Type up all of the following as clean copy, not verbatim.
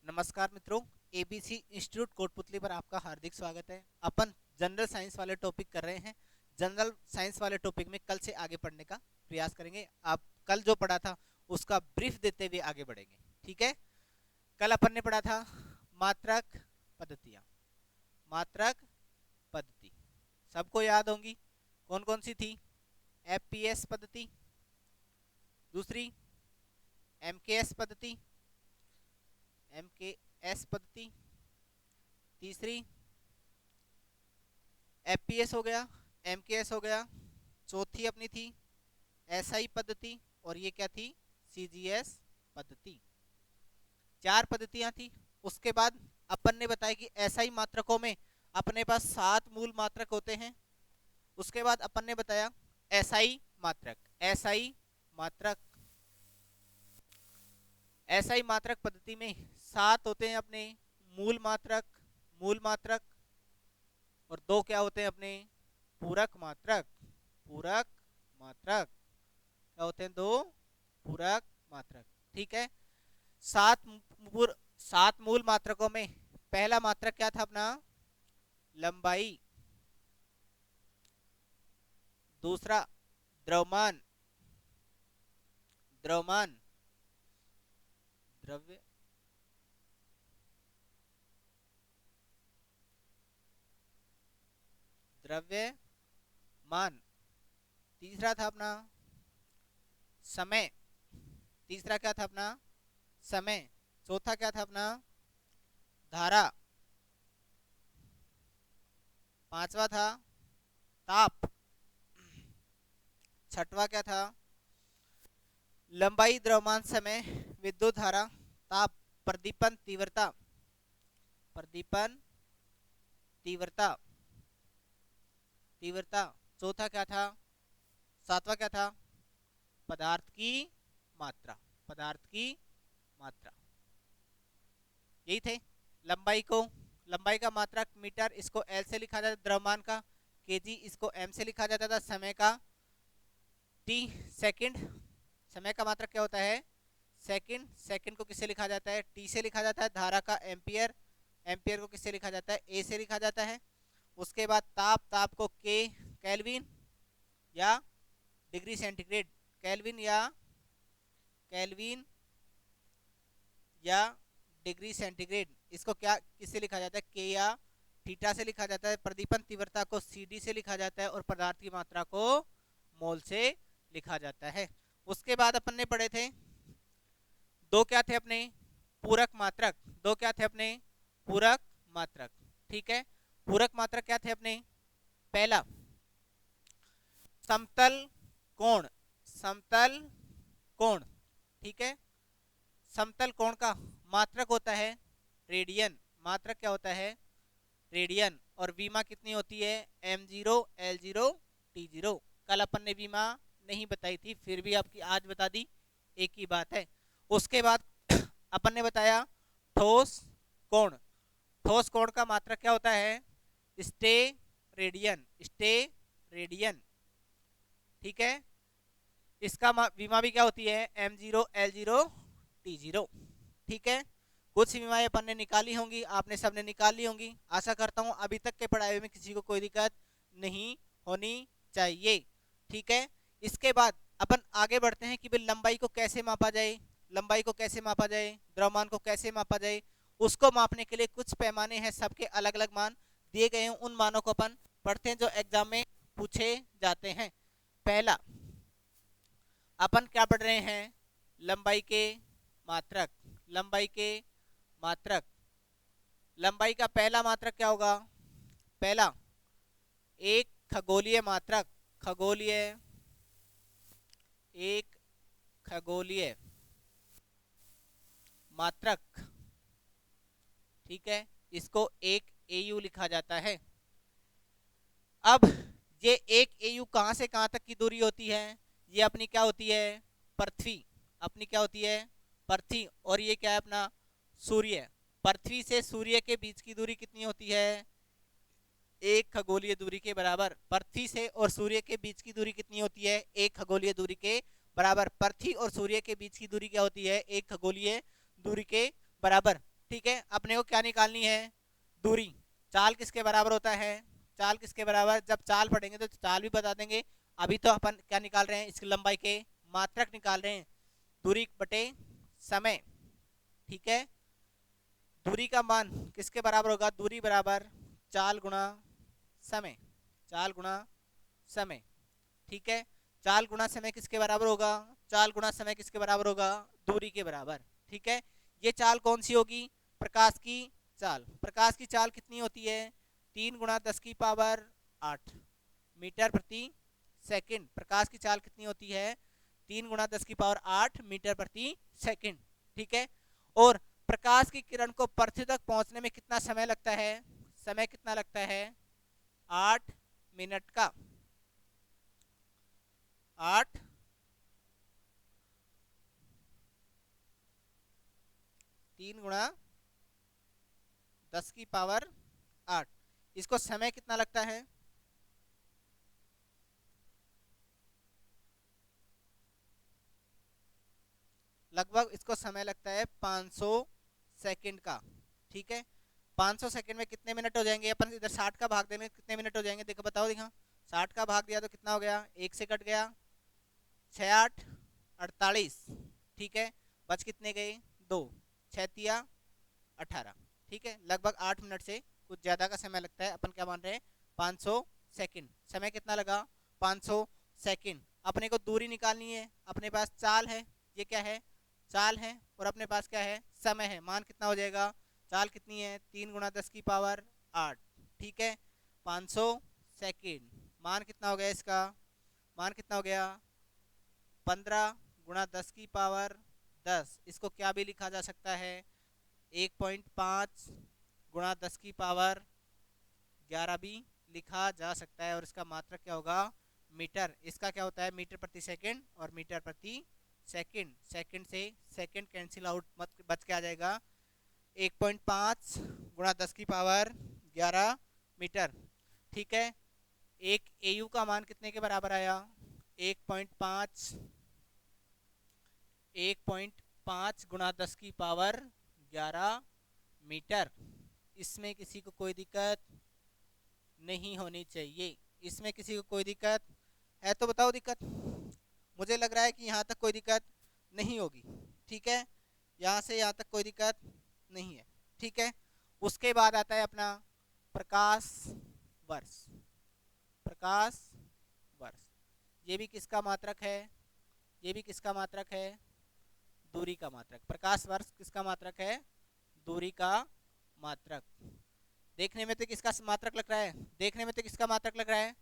नमस्कार मित्रों, ABC institute Kotputli पर आपका हार्दिक स्वागत है। अपन जनरल साइंस वाले टॉपिक कर रहे हैं। जनरल साइंस वाले टॉपिक में कल से आगे पढ़ने का प्रयास करेंगे। आप कल जो पढ़ा था उसका ब्रीफ देते हुए आगे बढ़ेंगे, ठीक है। कल अपन ने पढ़ा था मात्रक पद्धतियां। मात्रक पद्धति सबको याद होंगी, कौन कौन सी थी? एफपीएस पद्धति, दूसरी एमकेएस पद्धति, एमकेएस पद्धति, तीसरी एफपीएस हो गया, एमकेएस हो गया, चौथी अपनी थी एसआई पद्धति, और ये क्या थी? सीजीएस पद्धति। चार पद्धतियां थी। उसके बाद अपन ने बताया कि एसआई मात्रकों में अपने पास 7 मूल मात्रक होते हैं। उसके बाद अपन ने बताया एसआई मात्रक, एसआई मात्रक, एसआई मात्रक पद्धति में 7 होते हैं अपने मूल मात्रक, मूल मात्रक, और 2 क्या होते हैं अपने? पूरक मात्रक, पूरक मात्रक। क्या होते हैं? 2 पूरक मात्रक, ठीक है। 7 मूल मात्रकों में पहला मात्रक क्या था अपना? लंबाई। दूसरा द्रव्यमान, द्रव्यमान, द्रव्य, द्रव्यमान। तीसरा था अपना समय, तीसरा क्या था अपना? समय। चौथा क्या था अपना? धारा। पांचवा था ताप। छठवा क्या था? लंबाई, द्रव्यमान, समय, विद्युत धारा, ताप, प्रदीपन, तीव्रता, प्रदीपन, तीव्रता, तीव्रता। चौथा क्या था? सातवां क्या था? पदार्थ की मात्रा, पदार्थ की मात्रा। यही थे। लंबाई का मात्रक मीटर, इसको एल से लिखा जाता है। द्रव्यमान का केजी, इसको एम से लिखा जाता था। समय का टी, सेकंड। समय का मात्रक क्या होता है? सेकंड। सेकंड को किससे लिखा जाता है? टी से लिखा जाता है। धारा का एम्पियर, एम्पियर को किससे लिखा जाता है? ए से लिखा जाता है। उसके बाद ताप, ताप को के, केल्विन या डिग्री सेंटीग्रेड, केल्विन या केल्विन या डिग्री सेंटीग्रेड, इसको क्या किससे लिखा जाता है? के या थीटा से लिखा जाता है। प्रदीपन तीव्रता को सीडी से लिखा जाता है और पदार्थ की मात्रा को मोल से लिखा जाता है। उसके बाद अपन ने पढ़े थे दो क्या थे अपने? पूरक मात्रक। दो क्या थे अपने? पूरक मात्रक, ठीक है। पूरक मात्रक क्या थे अपने? पहला समतल कोण, समतल कोण, ठीक है। समतल कोण का मात्रक होता है रेडियन। मात्रक क्या होता है? रेडियन। और विमा कितनी होती है? m0 l0 t0। कल अपन ने विमा नहीं बताई थी, फिर भी आपकी आज बता दी, एक ही बात है। उसके बाद अपन ने बताया ठोस कोण। ठोस कोण का मात्रक क्या होता है? स्टे रेडियन, स्टे रेडियन, ठीक है। इसका विमा भी क्या होती है? m0 l0 t0, ठीक है। कुछ विमाएं अपन ने निकाली होंगी, आपने सबने निकाल ली होंगी। आशा करता हूं अभी तक के पढ़ाई में किसी को कोई दिक्कत नहीं होनी चाहिए, ठीक है। इसके बाद अपन आगे बढ़ते हैं कि भाई लंबाई को कैसे मापा जाए, लंबाई को कैसे मापा जाए, द्रव्यमान को कैसे मापा जाए। उसको मापने के लिए कुछ पैमाने हैं, सबके अलग अलग मान दिए गए हैं। उन मानों को अपन पढ़ते हैं जो एग्जाम में पूछे जाते हैं। पहला अपन क्या पढ़ रहे हैं? लंबाई के मात्रक, लंबाई के मात्रक। लंबाई का पहला मात्रक क्या होगा? पहला एक खगोलीय मात्रक, खगोलीय, एक खगोलीय मात्रक, ठीक है। इसको एक एयू लिखा जाता है। अब ये एक एयू कहां से कहां तक की दूरी होती है? ये अपनी क्या होती है? पृथ्वी, अपनी क्या होती है? पृथ्वी। और ये क्या है अपना? सूर्य। पृथ्वी से सूर्य के बीच की दूरी कितनी होती है? एक खगोलीय दूरी के बराबर। पृथ्वी से और सूर्य के बीच की दूरी कितनी होती है? एक खगोलीय दूरी के बराबर। पृथ्वी और सूर्य के बीच की दूरी क्या होती है? एक खगोलीय दूरी के बराबर। ठीक है, अपने को क्या निकालनी है, दूरी। चाल किसके बराबर होता है, चाल किसके बराबर, जब चाल पढ़ेंगे तो चाल भी बता देंगे। अभी तो अपन क्या निकाल रहे हैं, इसकी लंबाई के मात्रक निकाल रहे हैं, दूरी बटे समय। ठीक है, दूरी का मान किसके बराबर होगा, दूरी बराबर चाल गुणा समय, चाल गुणा समय। ठीक है, चाल गुणा समय किसके बराबर होगा, चाल गुणा समय किसके बराबर होगा, दूरी के बराबर। ठीक है, ये चाल कौन सी होगी, प्रकाश की चाल। प्रकाश की चाल कितनी होती है, 3 × 10⁸ मीटर प्रति सेकंड। प्रकाश की चाल कितनी होती है, 3 × 10⁸ मीटर प्रति सेकंड। ठीक है, और प्रकाश की किरण को पृथ्वी तक पहुंचने में कितना समय लगता है, समय कितना लगता है, 8 मिनट का। 8 3 × 10⁸ इसको समय कितना लगता है, लगभग इसको समय लगता है 500 सेकंड का। ठीक है, 500 सेकंड में कितने मिनट हो जाएंगे, अपन इधर 60 का भाग देंगे कितने मिनट हो जाएंगे, देखो बताओ, देखो 60 का भाग दिया तो कितना हो गया, 1 से कट गया, 6 8 48। ठीक है, बच कितने गए, 2, 6 तिया 18। ठीक है, लगभग 8 मिनट से कुछ ज़्यादा का समय लगता है। अपन क्या मान रहे हैं, 500 सेकंड। समय कितना लगा, 500 सेकंड। अपने को दूरी निकालनी है, अपने पास चाल है, ये क्या है, चाल है, और अपने पास क्या है, समय है। मान कितना हो जाएगा, चाल कितनी है, 3 × 10⁸। ठीक है, 500 सेकंड, मान कितना हो गया इसका, मान कितना हो गया, 15 × 10⁻10। इसको क्या भी लिखा जा सकता है, 1.5 × 10⁻11 भी लिखा जा सकता है। और इसका मात्रक क्या होगा, मीटर। इसका क्या होता है, मीटर प्रति सेकंड और मीटर प्रति सेकंड। सेकंड से सेकंड कैंसिल आउट, मत बच के आ जाएगा 1.5 × 10⁻11 मीटर। ठीक है, एक एयू का मान कितने के बराबर आया, 1.5 × 10⁻11 मीटर। इसमें किसी को कोई दिक्कत नहीं होनी चाहिए, इसमें किसी को कोई दिक्कत है तो बताओ दिक्कत। मुझे लग रहा है कि यहाँ तक कोई दिक्कत नहीं होगी। ठीक है, यहाँ से यहाँ तक कोई दिक्कत नहीं है। ठीक है, उसके बाद आता है अपना प्रकाश वर्ष। प्रकाश वर्ष, ये भी किसका मात्रक है, ये भी किसका मात्रक है, दूरी का मात्रक। प्रकाश वर्ष किसका मात्रक है, दूरी का मात्रक। देखने में तो किसका मात्रक लग रहा है, देखने में तो किसका मात्रक लग रहा है,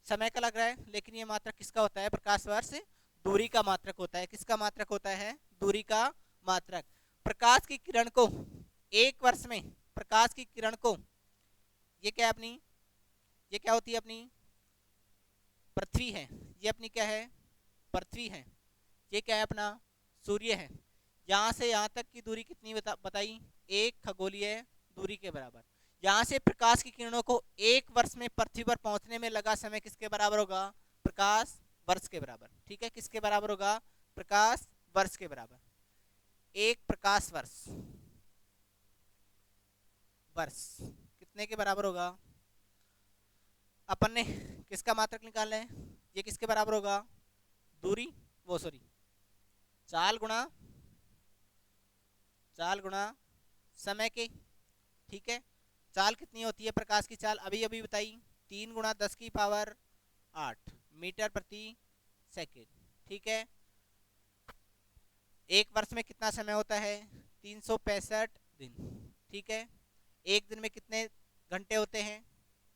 समय का लग रहा है, लेकिन ये मात्रक किसका होता है, प्रकाश वर्ष दूरी का मात्रक होता है। किसका मात्रक होता है, दूरी का मात्रक। प्रकाश की किरण को एक वर्ष में, प्रकाश की किरण को, ये क्या है अपनी, ये क्या होती है अपनी, पृथ्वी है, ये अपनी क्या है, पृथ्वी है। ये क्या है अपना, सूर्य है। यहाँ से यहाँ तक की दूरी कितनी बताई, 1 खगोलीय दूरी के बराबर। यहाँ से प्रकाश की किरणों को एक वर्ष में पृथ्वी पर पहुंचने में लगा समय किसके बराबर होगा, प्रकाश वर्ष के बराबर। ठीक है, किसके बराबर होगा, प्रकाश वर्ष के बराबर। एक प्रकाश वर्ष, वर्ष कितने के बराबर होगा, अपन ने किसका मात्रक निकालना है, ये किसके बराबर होगा, दूरी, वो सॉरी चाल गुणा समय के। ठीक है, चाल कितनी होती है प्रकाश की चाल, अभी अभी बताई, 3 × 10⁸ मीटर प्रति सेकंड। ठीक है, एक वर्ष में कितना समय होता है, 365 दिन। ठीक है, एक दिन में कितने घंटे होते हैं,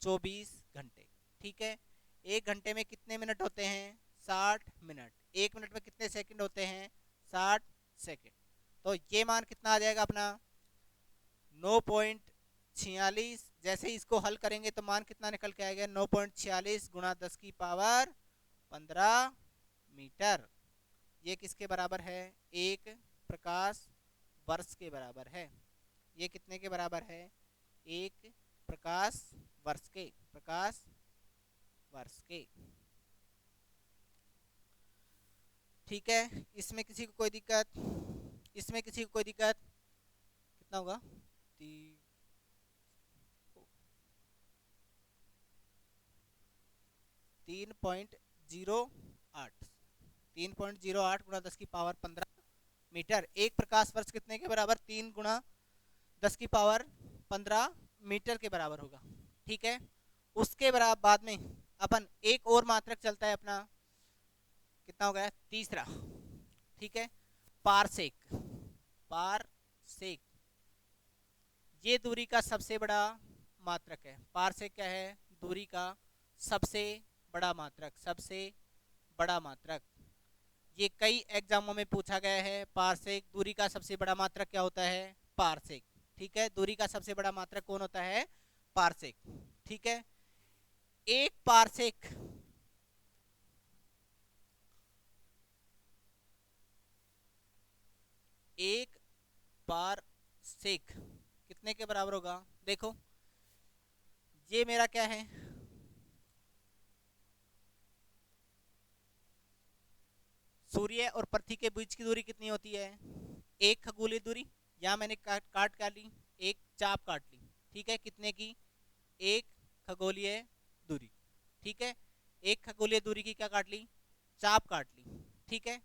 24 घंटे। ठीक है, एक घंटे में कितने मिनट होते हैं, 60 मिनट। एक मिनट में कितने सेकंड होते हैं, 60 सेकंड। तो ये मान कितना आ जाएगा अपना, 9.46। जैसे ही इसको हल करेंगे तो मान कितना निकल के आएगा, 9.46 × 10⁻15 मीटर। ये किसके बराबर है, एक प्रकाश वर्ष के बराबर है। ये कितने के बराबर है, एक प्रकाश वर्ष के, प्रकाश वर्ष के। ठीक है, इसमें किसी को कोई दिक्कत, इसमें किसी को कोई दिक्कत, कितना होगा 3.08 3.08 गुणा 10 की पावर 15 मीटर। एक प्रकाश वर्ष कितने के बराबर? 3 गुणा 10 की पावर 15 मीटर के बराबर होगा। ठीक है, उसके बराबर बाद में अपन एक और मात्रक चलता है अपना, कितना हो गया? तीसरा। ठीक है, पारसेक। पारसेक ये दूरी का सबसे बड़ा मात्रक है। पारसेक क्या है? दूरी का सबसे बड़ा मात्रक, सबसे बड़ा मात्रक। ये कई एग्जामों में पूछा गया है। पारसेक दूरी का सबसे बड़ा मात्रक क्या होता है? पारसेक। ठीक है, दूरी का सबसे बड़ा मात्रक कौन होता है? पारसेक। ठीक है, एक पारसेक एक पारसेक कितने के बराबर होगा? देखो, ये मेरा क्या है? सूर्य और पृथ्वी के बीच की दूरी कितनी होती है? एक खगोलीय दूरी। यहाँ मैंने काट ली, एक चाप काट ली। ठीक है, कितने की? एक खगोलीय दूरी। ठीक है, एक खगोलीय दूरी की क्या काट ली? चाप काट ली। ठीक है,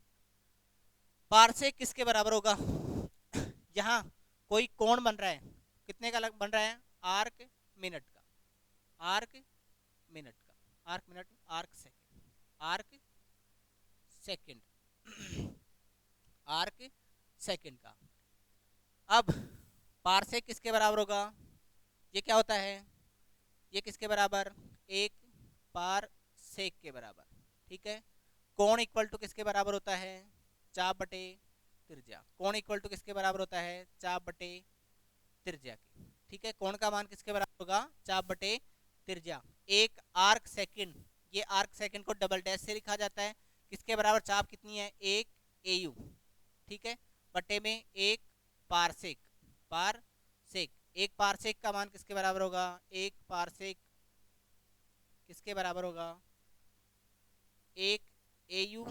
पारसेक किसके बराबर होगा? यहाँ कोई कोण बन रहा है, कितने का बन रहा है? आर्क मिनट का, आर्क मिनट का, arc minute, arc second, arc second, arc second का। अब पारसेक किसके बराबर होगा? ये क्या होता है? ये किसके बराबर? एक पारसेक के बराबर। ठीक है, कोण इक्वल टू किसके बराबर होता है? चाप बटे त्रिज्या। कोण इक्वल टू किसके बराबर होता है? चाप बटे त्रिज्या के। ठीक है, कोण का मान किसके बराबर होगा? चाप बटे त्रिज्या। एक आर्क सेकंड, ये आर्क सेकंड को डबल डैश से लिखा जाता है। किसके बराबर? चाप कितनी है? एक एयू। ठीक है, बटे में एक पारसेक। पारसेक, एक पारसेक का मान किसके बराबर होगा? एक पारसेक किसके बराबर होगा? एक एयू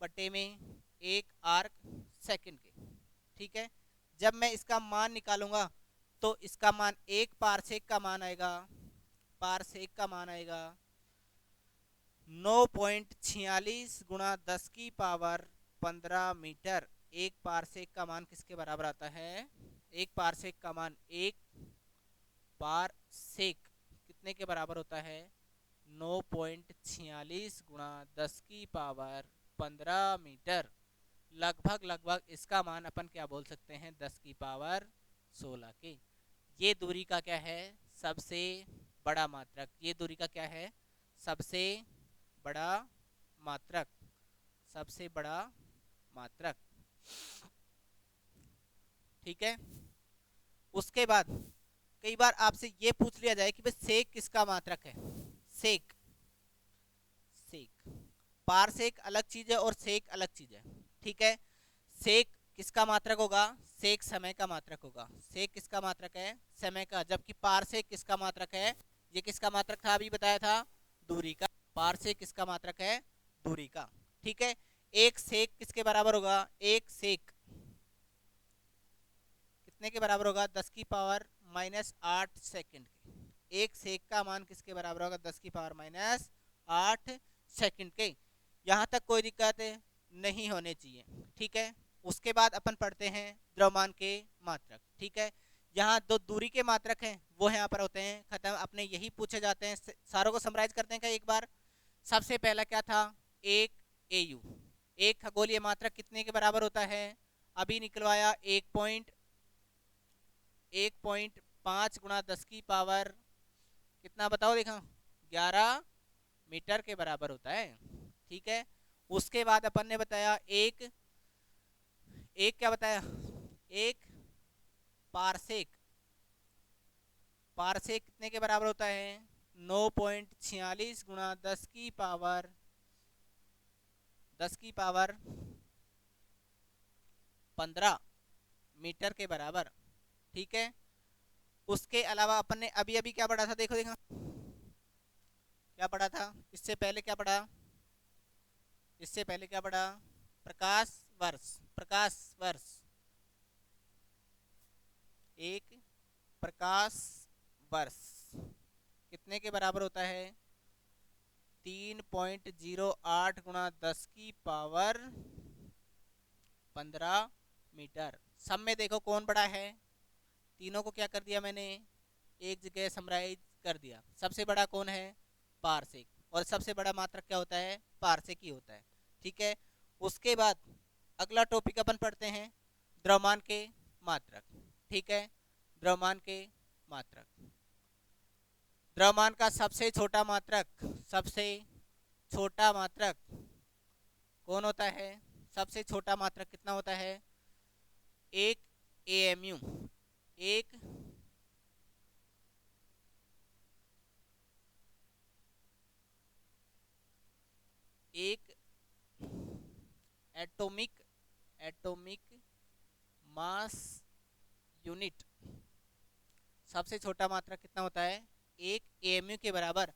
बटे में एक आर्क सेकंड के। ठीक है, जब मैं इसका मान निकालूंगा तो इसका मान एक पारसेक का मान आएगा, पारसेक का मान आएगा 9.46 गुणा 10 की पावर 15 मीटर। एक पारसेक का मान किसके बराबर आता है? एक पारसेक का मान, एक पारसेक कितने के बराबर होता है? 9.46 गुणा 10 की पावर 15 मीटर। लगभग इसका मान अपन क्या बोल सकते हैं? 10 की पावर 16 के। ये दूरी का क्या है? सबसे बड़ा मात्रक। ये दूरी का क्या है? सबसे बड़ा मात्रक, सबसे बड़ा मात्रक। ठीक है, उसके बाद कई बार आपसे ये पूछ लिया जाए कि भाई सेक किसका मात्रक है? सेक, सेक, पारसेक अलग चीज है और सेक अलग चीज है। ठीक है, सेक किसका मात्रक होगा? सेक समय का मात्रक होगा। सेक किसका मात्रक है? समय का। जबकि पारसेक किसका मात्रक है? ये किसका मात्रक था? अभी बताया था, दूरी का। पारसेक किसका मात्रक है? दूरी का। ठीक है, एक सेक किसके बराबर होगा? एक सेक कितने के बराबर होगा? 10 की पावर -8 सेकंड के। एक सेक का मान किसके बराबर होगा? 10 की पावर -8 सेकंड के। यहां तक कोई दिक्कत नहीं होने चाहिए। ठीक है, उसके बाद अपन पढ़ते हैं द्रव्यमान के मात्रक। ठीक है, यहाँ दो दूरी के मात्रक हैं वो यहाँ पर होते हैं खत्म। अपने यही पूछे जाते हैं। सारों को समराइज करते हैं क्या एक बार? सबसे पहला क्या था? एक एयू। एक खगोलीय मात्रक कितने के बराबर होता है? अभी निकलवाया 1.5 गुणा 10 की पावर कितना बताओ? देखा, 11 मीटर के बराबर होता है। ठीक है, उसके बाद अपन ने बताया एक एक क्या बताया? एक पारसेक। पारसेक कितने के बराबर होता है? 9.46 गुणा 10 की पावर 15 मीटर के बराबर। ठीक है, उसके अलावा अपन ने अभी अभी क्या पढ़ा था? देखो देखा, क्या पढ़ा था? इससे पहले क्या पढ़ा? इससे पहले क्या पढ़ा? प्रकाश वर्ष। प्रकाश वर्ष एक प्रकाश वर्ष कितने के बराबर होता है? 3.08 गुणा 10 की पावर 15 मीटर। सब में देखो कौन बड़ा है, तीनों को क्या कर दिया मैंने, एक जगह समराइज कर दिया। सबसे बड़ा कौन है? पारसेक। और सबसे बड़ा मात्रक क्या होता है? पारसेक ही होता है। ठीक है, उसके बाद अगला टॉपिक अपन पढ़ते हैं द्रव्यमान के मात्रक। ठीक है, द्रव्यमान के मात्रक। द्रव्यमान का सबसे छोटा मात्रक, सबसे छोटा मात्रक कौन होता है? सबसे छोटा मात्रक कितना होता है? 1 AMU। एक एटॉमिक मास यूनिट। सबसे छोटा मात्रक कितना होता है? 1 AMU के बराबर।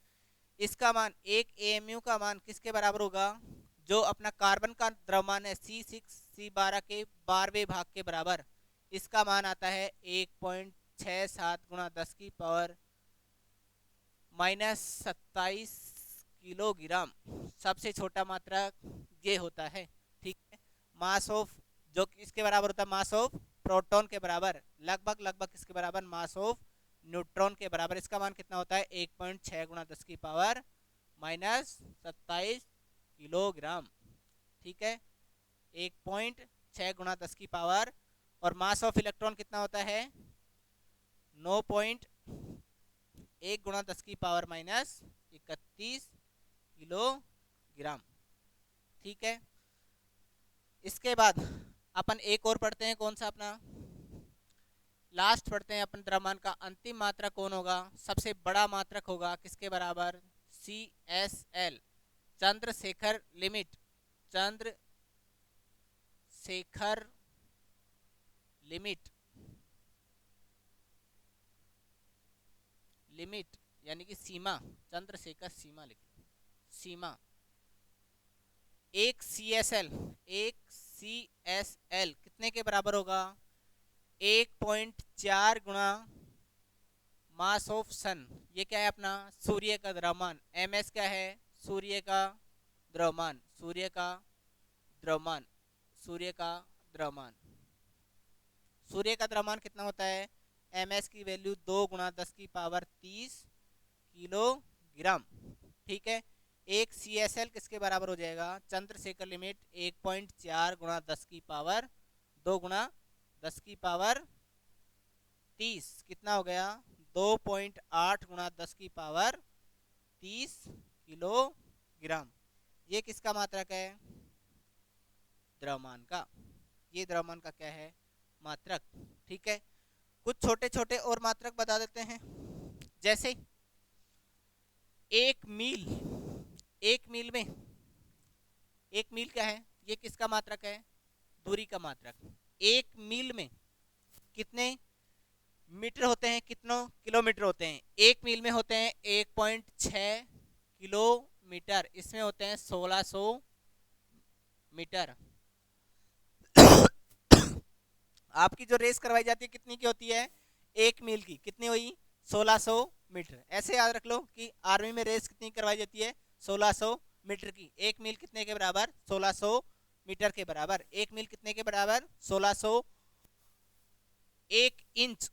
इसका मान 1 AMU का मान किसके बराबर होगा? जो अपना कार्बन का द्रव्यमान है C6C12 के 12वें भाग के बराबर। इसका मान आता है 1.67 गुणा 10 की पावर -27 किलोग्राम। सबसे छोटा मात्रक ये होता है। ठीक है, मास ऑफ जो किसके बराबर होता है? मास ऑफ प्रोटॉन के बराबर, लगभग किसके बराबर? मास ऑफ न्यूट्रॉन के बराबर। इसका मान कितना होता है? 1.6 गुणा 10 की पावर -27 किलोग्राम। ठीक है, 1.6 गुणा 10 की पावर। और मास ऑफ इलेक्ट्रॉन कितना होता है? 9.1 गुणा 10 की पावर -31 किलोग्राम। ठीक है, इसके बाद अपन एक और पढ़ते हैं, कौन सा अपना लास्ट पढ़ते हैं अपन। द्रव्यमान का अंतिम मात्रक कौन होगा? सबसे बड़ा मात्रक होगा किसके बराबर? CSL, Chandrashekhar limit. Chandrashekhar limit, limit यानी कि सीमा, चंद्रशेखर सीमा लिखिए, सीमा। एक CSL कितने के बराबर होगा? 1.4 गुणा मास ऑफ सन। ये क्या है अपना? सूर्य का द्रव्यमान। MS क्या है? सूर्य का द्रव्यमान, सूर्य का द्रव्यमान, सूर्य का द्रव्यमान। सूर्य का द्रव्यमान कितना होता है? MS की वैल्यू 2 गुणा 10 की पावर 30 किलोग्राम। ठीक है, एक CSL किसके बराबर हो जाएगा? चंद्रशेखर लिमिट 1.4 गुणा 10 की पावर 2 गुणा 10 की पावर 30, कितना हो गया? 2.8 गुणा 10 की पावर 30 किलोग्राम। ये किसका मात्रक है? द्रव्यमान का। ये द्रव्यमान का क्या है? मात्रक। ठीक है, कुछ छोटे छोटे और मात्रक बता देते हैं। जैसे 1 मील, 1 मील में, 1 मील क्या है? ये किसका मात्रक है? दूरी का मात्रक। 1 मील में कितने मीटर होते हैं, कितनों किलोमीटर होते हैं? 1 मील में होते हैं 1.6 किलोमीटर, इसमें होते हैं 1600 मीटर। आपकी जो रेस करवाई जाती है कितनी की होती है? 1 मील की। कितनी हुई? 1600 मीटर। ऐसे याद रख लो कि आर्मी में रेस कितनी करवाई जाती है? 1600 मीटर की। 1 मील कितने के बराबर? 1600 मीटर के बराबर। 1 मील कितने के बराबर? 1600। 1 इंच,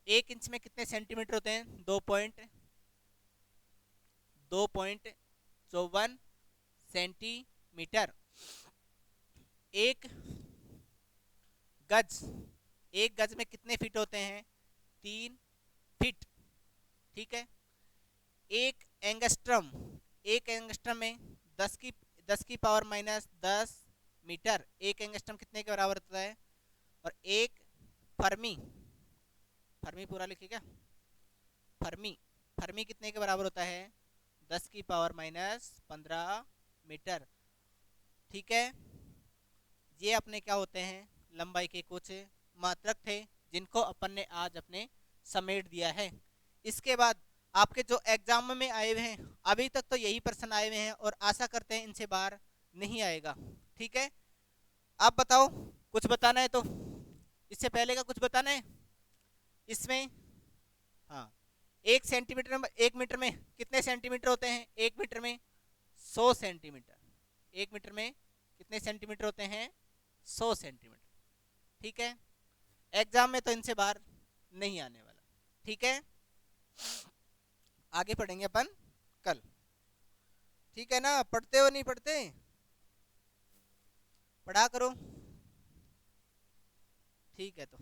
1 इंच में कितने सेंटीमीटर होते हैं? 2.54 सेंटीमीटर। 1 गज, 1 गज में कितने फीट होते हैं? 3 फीट। ठीक है, 1 एंगस्ट्रम, 1 एंगस्ट्रम में 10 की पावर -10 मीटर। 1 एंगस्ट्रम कितने के बराबर होता है? और 1 फर्मी, फर्मी पूरा लिखिए क्या? फर्मी, फर्मी कितने के बराबर होता है? 10 की पावर -15 मीटर। ठीक है, ये अपने क्या होते हैं? लंबाई के कुछ मात्रक थे जिनको अपन ने आज अपने समेट दिया है। इसके बाद आपके जो एग्जाम में आए हुए हैं अभी तक तो यही प्रश्न आए हुए हैं और आशा करते हैं इनसे बाहर नहीं आएगा। ठीक है, आप बताओ कुछ बताना है तो, इससे पहले का कुछ बताना है इसमें। एक सेंटीमीटर में, 1 मीटर में कितने सेंटीमीटर होते हैं? 1 मीटर में 100 सेंटीमीटर। 1 मीटर में कितने सेंटीमीटर होते हैं? 100 सेंटीमीटर। ठीक है, एग्जाम में तो इनसे बाहर नहीं आने वाला। ठीक है, आगे पढ़ेंगे अपन कल। ठीक है ना, पढ़ते हो नहीं पढ़ते? पढ़ा करो। ठीक है तो